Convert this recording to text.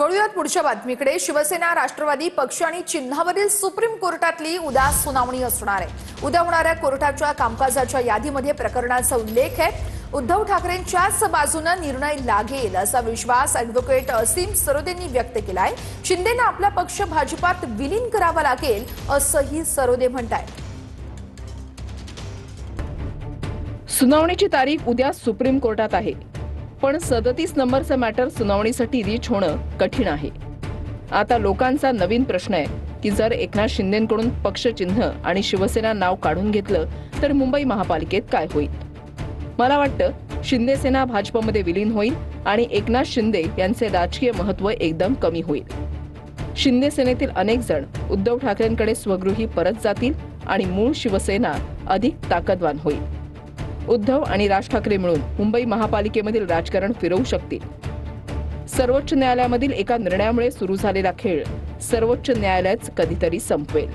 वळूयात पुढच्या बातमीकडे। शिवसेना राष्ट्रवादी पक्ष आणि चिन्हावरील सुप्रीम कोर्टातली उद्या सुनावणी असणार आहे। उद्या होणाऱ्या कोर्टाच्या कामकाजाच्या यादीमध्ये प्रकरणाचा उल्लेख आहे। उद्धव ठाकरेंच्याच बाजूने निर्णय लागेल असा विश्वास ॲडव्होकेट असीम सरोदेंनी व्यक्त केलाय। शिंदेंना आपला पक्ष भाजपात विलीन करावा लागेल असंही सरोदे म्हणतायत। सुनावणीची तारीख उद्या सुप्रीम कोर्टात आहे, पण 37 नंबरचं मॅटर सुनावणीसाठी रीच होणं कठीण आहे। आता लोकांचा नवीन प्रश्न आहे की जर एकनाथ शिंदेंकडून पक्षचिन्ह आणि शिवसेना नाव काढून घेतलं तर मुंबई महापालिकेत काय होईल। मला वाटतं शिंदे सेना भाजपमध्ये विलीन होईल आणि एकनाथ शिंदे यांचे राजकीय महत्त्व एकदम कमी होईल। शिंदे सेनेतील अनेक जण उद्धव ठाकरेंकडे स्वगृही परत जातील आणि मूळ शिवसेना अधिक ताकदवान होईल। उद्धव आणि राज ठाकरे मिळून मुंबई महापालिकेमधील राजकारण फिरवू शकतील। सर्वोच्च न्यायालयामधील एका निर्णयामुळे सुरू झालेला खेळ सर्वोच्च न्यायालयाच कधीतरी संपवेल।